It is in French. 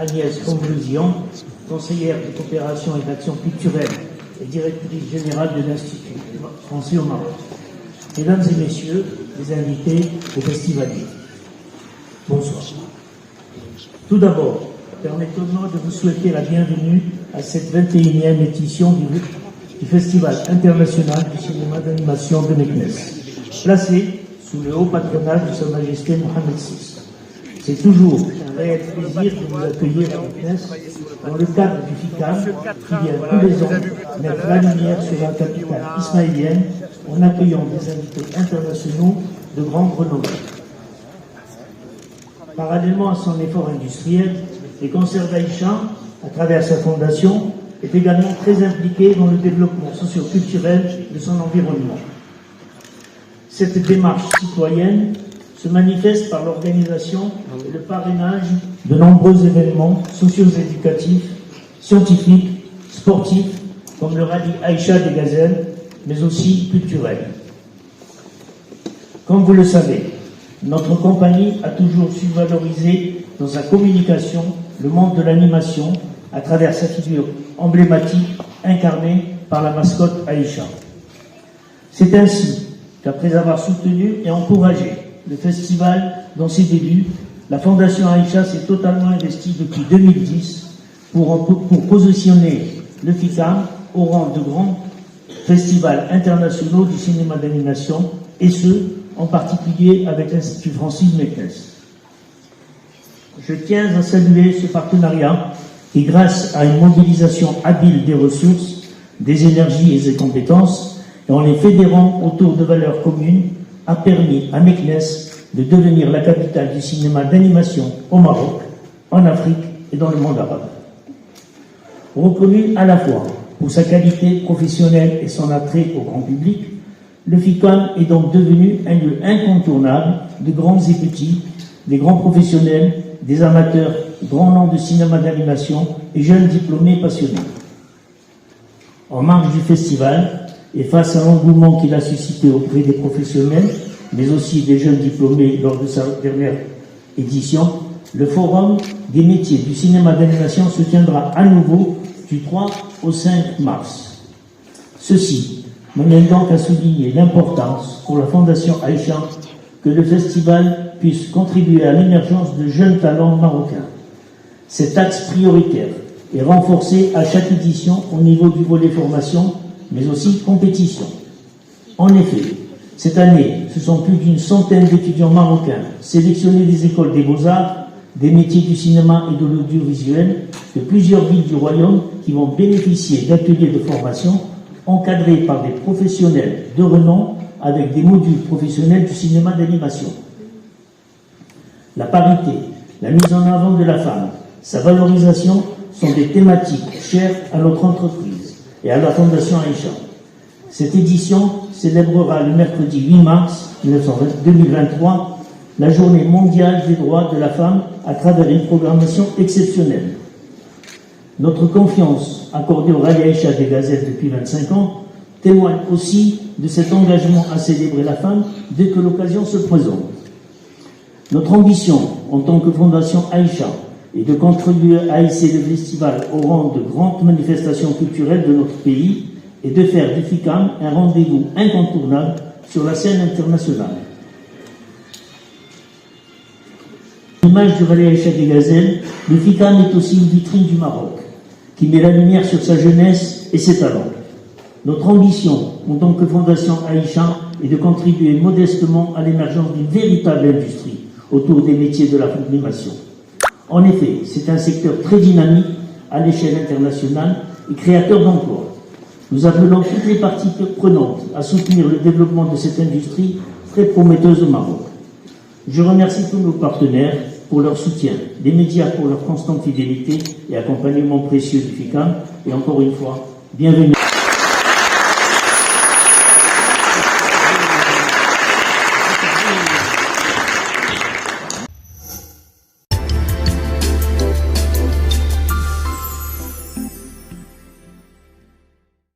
Agnès Conclusion, conseillère de coopération et d'action culturelle et directrice générale de l'Institut français au Maroc. Mesdames et messieurs, les invités et festivaliers, bonsoir. Tout d'abord, permettez-moi de vous souhaiter la bienvenue à cette 21e édition du Festival international du cinéma d'animation de Meknès, placé sous le haut patronage de Sa Majesté Mohamed VI. C'est toujours un réel plaisir de vous accueillir à Meknès dans le cadre du FICAM qui vient tous les ans mettre la lumière sur la capitale ismaélienne en accueillant des invités internationaux de grande renommée. Parallèlement à son effort industriel, les concerts d'Aïcha, à travers sa fondation, est également très impliqué dans le développement socio-culturel de son environnement. Cette démarche citoyenne se manifeste par l'organisation et le parrainage de nombreux événements socio-éducatifs, scientifiques, sportifs, comme le rallye Aïcha des Gazelles, mais aussi culturels. Comme vous le savez, notre compagnie a toujours su valoriser dans sa communication le monde de l'animation à travers sa figure emblématique incarnée par la mascotte Aïcha. C'est ainsi qu'après avoir soutenu et encouragé le festival dans ses débuts, la Fondation Aïcha s'est totalement investie depuis 2010 pour positionner le FICAM au rang de grands festivals internationaux du cinéma d'animation, et ce, en particulier avec l'Institut français de Meknès. Je tiens à saluer ce partenariat qui, grâce à une mobilisation habile des ressources, des énergies et des compétences, et en les fédérant autour de valeurs communes, a permis à Meknès de devenir la capitale du cinéma d'animation au Maroc, en Afrique et dans le monde arabe. Reconnu à la fois pour sa qualité professionnelle et son attrait au grand public, le FICAM est donc devenu un lieu incontournable de grands et petits, des grands professionnels, des amateurs, grands noms de cinéma d'animation et jeunes diplômés passionnés. En marge du festival, et face à l'engouement qu'il a suscité auprès des professionnels, mais aussi des jeunes diplômés lors de sa dernière édition, le Forum des métiers du cinéma d'animation se tiendra à nouveau du 3 au 5 mars. Ceci m'amène donc à souligner l'importance pour la Fondation Aïcha que le festival puisse contribuer à l'émergence de jeunes talents marocains. Cet axe prioritaire est renforcé à chaque édition au niveau du volet formation, mais aussi compétition. En effet, cette année, ce sont plus d'une centaine d'étudiants marocains sélectionnés des écoles des beaux-arts, des métiers du cinéma et de l'audiovisuel, de plusieurs villes du royaume qui vont bénéficier d'ateliers de formation encadrés par des professionnels de renom avec des modules professionnels du cinéma d'animation. La parité, la mise en avant de la femme, sa valorisation sont des thématiques chères à notre entreprise et à la Fondation Aïcha. Cette édition célébrera le mercredi 8 mars 2023 la journée mondiale des droits de la femme à travers une programmation exceptionnelle. Notre confiance accordée au rallye Aïcha des Gazelles depuis 25 ans témoigne aussi de cet engagement à célébrer la femme dès que l'occasion se présente. Notre ambition en tant que Fondation Aïcha est de contribuer à hisser le festival au rang de grande manifestation culturelle de notre pays et de faire du FICAM un rendez-vous incontournable sur la scène internationale. À l'image du rallye Aïcha des Gazelles, le FICAM est aussi une vitrine du Maroc, qui met la lumière sur sa jeunesse et ses talents. Notre ambition, en tant que Fondation Aïcha, est de contribuer modestement à l'émergence d'une véritable industrie autour des métiers de l'animation. En effet, c'est un secteur très dynamique à l'échelle internationale et créateur d'emplois. Nous appelons toutes les parties prenantes à soutenir le développement de cette industrie très prometteuse au Maroc. Je remercie tous nos partenaires pour leur soutien, les médias pour leur constante fidélité et accompagnement précieux du FICAM, et encore une fois, bienvenue.